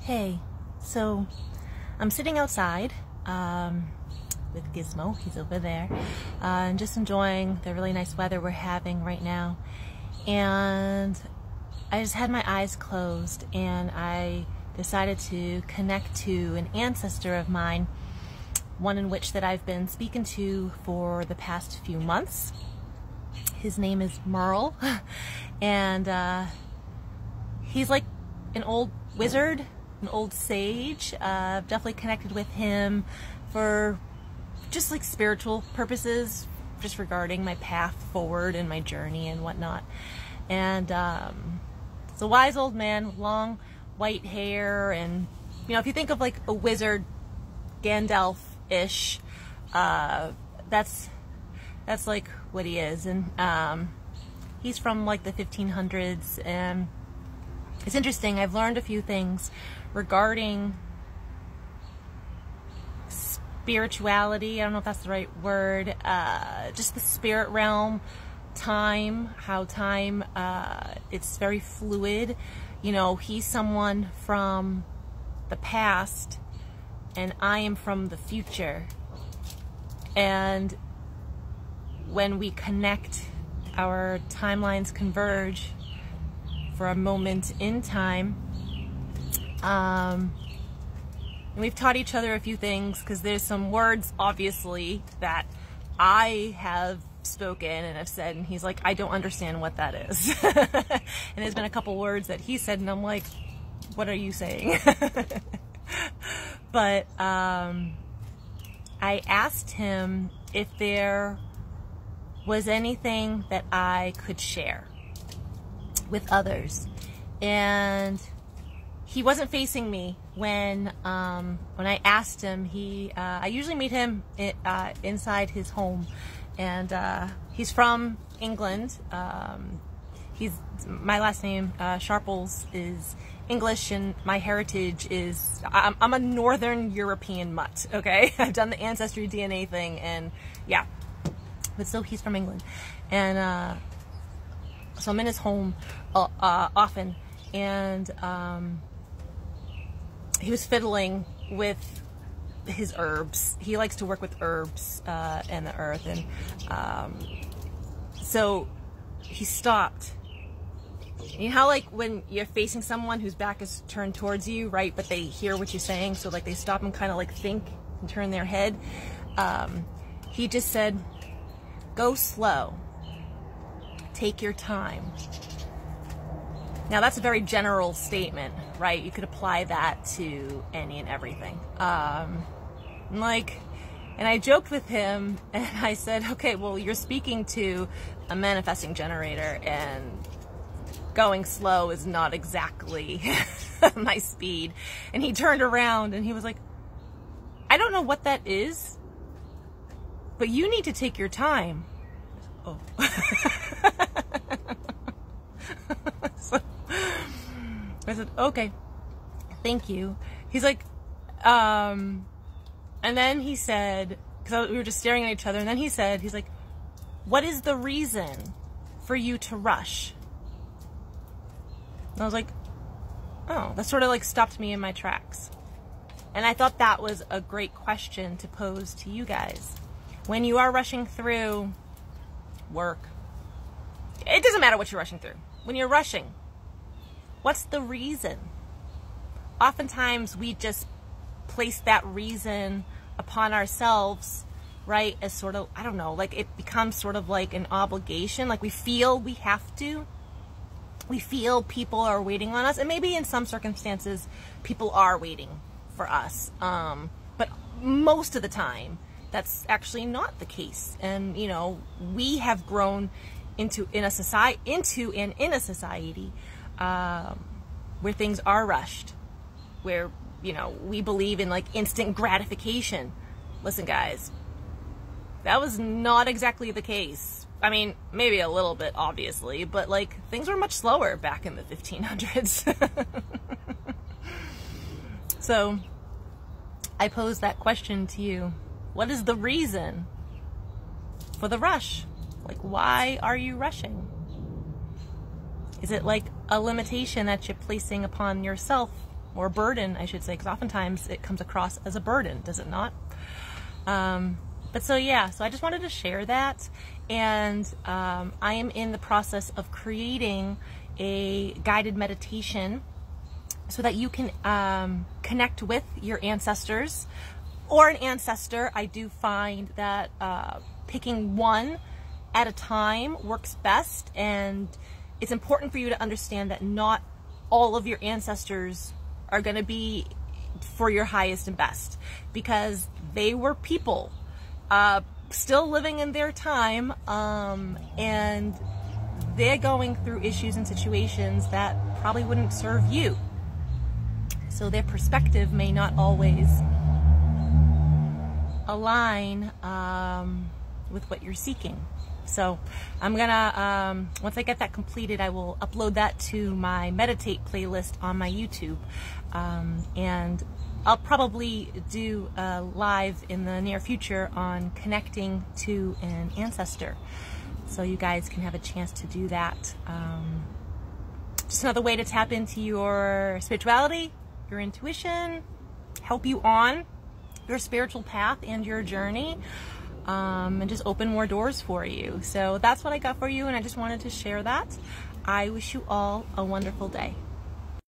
Hey, so I'm sitting outside with Gizmo, he's over there, and just enjoying the really nice weather we're having right now. And I just had my eyes closed and I decided to connect to an ancestor of mine, one in which that I've been speaking to for the past few months. His name is Merle, and he's like an old wizard, an old sage. I've definitely connected with him for just like spiritual purposes, just regarding my path forward and my journey and whatnot. And it's a wise old man with long white hair, and you know, if you think of like a wizard, Gandalf-ish, that's like what he is. And he's from like the 1500s, and it's interesting. I've learned a few things regarding spirituality. I don't know if that's the right word. Just the spirit realm, time, how time, it's very fluid. You know, he's someone from the past and I am from the future. And when we connect, our timelines converge for a moment in time. And we've taught each other a few things, because there's some words, obviously, that I have spoken and have said, and he's like, I don't understand what that is. And there's been a couple words that he said, and I'm like, what are you saying? But I asked him if there was anything that I could share with others, and he wasn't facing me when I asked him. I usually meet him inside his home, and he's from England. My last name, Sharples, is English, and my heritage is, I'm a Northern European mutt, okay? I've done the Ancestry DNA thing, and yeah, but still he's from England. And so I'm in his home often, and he was fiddling with his herbs. He likes to work with herbs and the earth, and so he stopped. You know how like when you're facing someone whose back is turned towards you, right, but they hear what you're saying, so like they stop and kind of like think and turn their head. He just said, go slow, take your time. Now that's a very general statement, right? You could apply that to any and everything. And I joked with him, and I said, okay, well, you're speaking to a manifesting generator, and going slow is not exactly my speed. And he turned around and he was like, I don't know what that is, but you need to take your time. Oh. So I said, okay, thank you. He's like, and then he said, because we were just staring at each other, and then he's like, what is the reason for you to rush? And I was like, oh, that sort of like stopped me in my tracks. And I thought that was a great question to pose to you guys. When you are rushing through work, it doesn't matter what you're rushing through. When you're rushing, what's the reason? Oftentimes we just place that reason upon ourselves, right, as sort of, I don't know, like it becomes sort of like an obligation. Like we feel we have to. We feel people are waiting on us, and maybe in some circumstances people are waiting for us. But most of the time that's actually not the case. And you know, we have grown into a society where things are rushed, where, you know, we believe in like instant gratification. Listen, guys, that was not exactly the case. I mean, maybe a little bit, obviously, but like things were much slower back in the 1500s. So I pose that question to you. What is the reason for the rush? Like, why are you rushing? Is it like a limitation that you're placing upon yourself or burden, I should say, because oftentimes it comes across as a burden, does it not? But so yeah, so I just wanted to share that, and I am in the process of creating a guided meditation so that you can connect with your ancestors or an ancestor. I do find that picking one at a time works best, and it's important for you to understand that not all of your ancestors are going to be for your highest and best, because they were people still living in their time, and they're going through issues and situations that probably wouldn't serve you. So their perspective may not always align with what you're seeking. So I'm gonna, once I get that completed, I will upload that to my Meditate playlist on my YouTube. And I'll probably do a live in the near future on connecting to an ancestor, so you guys can have a chance to do that. Just another way to tap into your spirituality, your intuition, help you on your spiritual path and your journey, and just open more doors for you. So that's what I got for you, and I just wanted to share that. I wish you all a wonderful day.